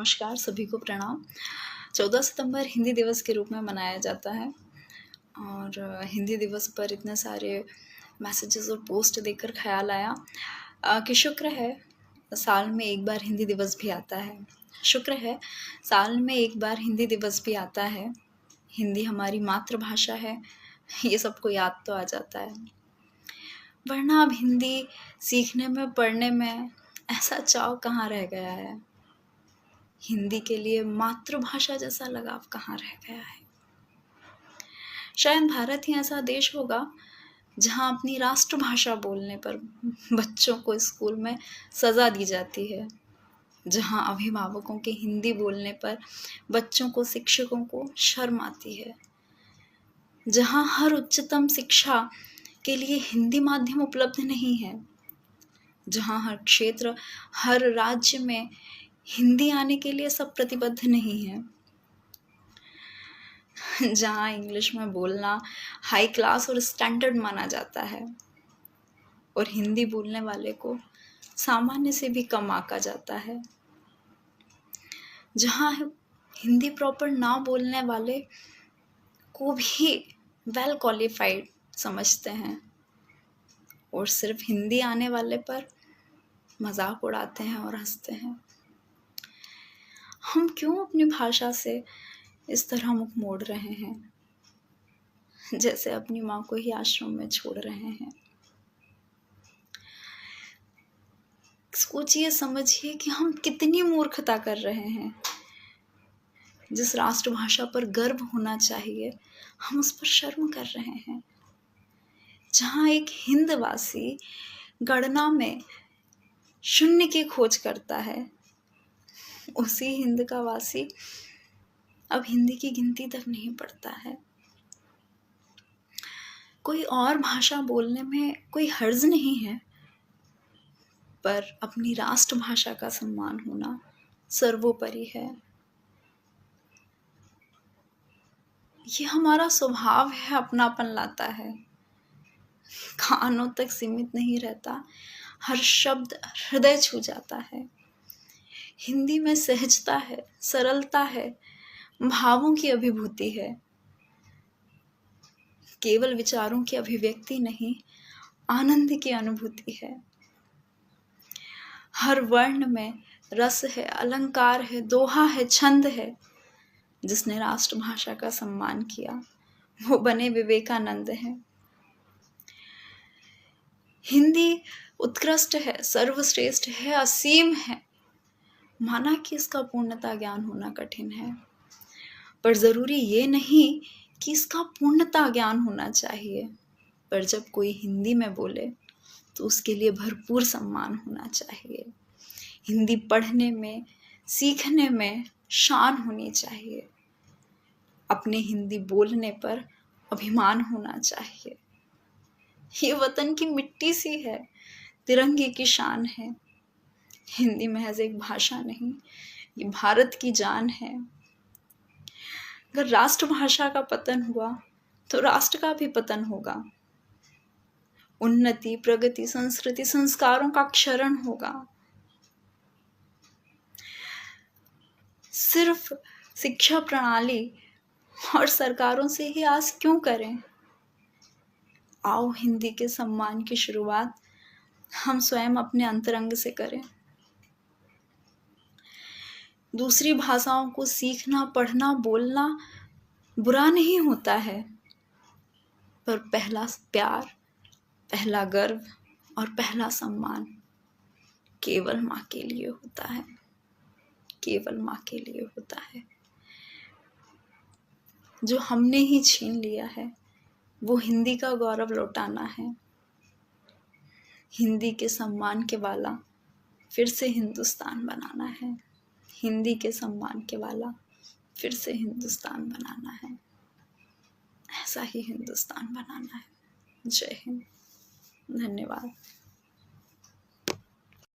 नमस्कार, सभी को प्रणाम। 14 सितंबर हिंदी दिवस के रूप में मनाया जाता है और हिंदी दिवस पर इतने सारे मैसेजेस और पोस्ट देखकर ख़्याल आया कि शुक्र है साल में एक बार हिंदी दिवस भी आता है। शुक्र है साल में एक बार हिंदी दिवस भी आता है। हिंदी हमारी मातृभाषा है, ये सबको याद तो आ जाता है। वरना अब हिंदी सीखने में, पढ़ने में ऐसा चाव कहाँ रह गया है। हिंदी के लिए मातृभाषा जैसा लगाव कहाँ रह गया है। शायद भारत ही ऐसा देश होगा जहाँ अपनी राष्ट्रभाषा बोलने पर बच्चों को स्कूल में सज़ा दी जाती है, जहाँ अभिभावकों के हिंदी बोलने पर बच्चों को, शिक्षकों को शर्म आती है, जहाँ हर उच्चतम शिक्षा के लिए हिंदी माध्यम उपलब्ध नहीं है, जहाँ हर क्षेत्र, हर राज्य में हिंदी आने के लिए सब प्रतिबद्ध नहीं है, जहाँ इंग्लिश में बोलना हाई क्लास और स्टैंडर्ड माना जाता है और हिंदी बोलने वाले को सामान्य से भी कम आंका जाता है, जहाँ हिंदी प्रॉपर ना बोलने वाले को भी वेल क्वालिफाइड समझते हैं और सिर्फ हिंदी आने वाले पर मजाक उड़ाते हैं और हंसते हैं। हम क्यों अपनी भाषा से इस तरह मुख मोड़ रहे हैं, जैसे अपनी माँ को ही आश्रम में छोड़ रहे हैं। सोचिए, समझिए कि हम कितनी मूर्खता कर रहे हैं। जिस राष्ट्रभाषा पर गर्व होना चाहिए, हम उस पर शर्म कर रहे हैं। जहाँ एक हिंदवासी गणना में 0 की खोज करता है, उसी हिंद का वासी अब हिंदी की गिनती तक नहीं पढ़ता है। कोई और भाषा बोलने में कोई हर्ज नहीं है, पर अपनी राष्ट्रभाषा का सम्मान होना सर्वोपरि है। ये हमारा स्वभाव है, अपनापन लाता है, कानों तक सीमित नहीं रहता, हर शब्द हृदय छू जाता है। हिंदी में सहजता है, सरलता है, भावों की अभिभूति है, केवल विचारों की अभिव्यक्ति नहीं, आनंद की अनुभूति है। हर वर्ण में रस है, अलंकार है, दोहा है, छंद है। जिसने राष्ट्रभाषा का सम्मान किया वो बने विवेकानंद हैं। हिंदी उत्कृष्ट है, सर्वश्रेष्ठ है, असीम है। माना कि इसका पूर्णता ज्ञान होना कठिन है, पर जरूरी ये नहीं कि इसका पूर्णता ज्ञान होना चाहिए। पर जब कोई हिंदी में बोले तो उसके लिए भरपूर सम्मान होना चाहिए। हिंदी पढ़ने में, सीखने में शान होनी चाहिए। अपने हिंदी बोलने पर अभिमान होना चाहिए। ये वतन की मिट्टी सी है, तिरंगे की शान है। हिंदी महज एक भाषा नहीं, ये भारत की जान है। अगर राष्ट्रभाषा का पतन हुआ तो राष्ट्र का भी पतन होगा। उन्नति, प्रगति, संस्कृति, संस्कारों का क्षरण होगा। सिर्फ शिक्षा प्रणाली और सरकारों से ही आस क्यों करें। आओ हिंदी के सम्मान की शुरुआत हम स्वयं अपने अंतरंग से करें। दूसरी भाषाओं को सीखना, पढ़ना, बोलना बुरा नहीं होता है, पर पहला प्यार, पहला गर्व और पहला सम्मान केवल माँ के लिए होता है, केवल माँ के लिए होता है। जो हमने ही छीन लिया है वो हिंदी का गौरव लौटाना है। हिंदी के सम्मान के वाला फिर से हिंदुस्तान बनाना है। हिंदी के सम्मान के वाला फिर से हिंदुस्तान बनाना है। ऐसा ही हिंदुस्तान बनाना है। जय हिंद। धन्यवाद।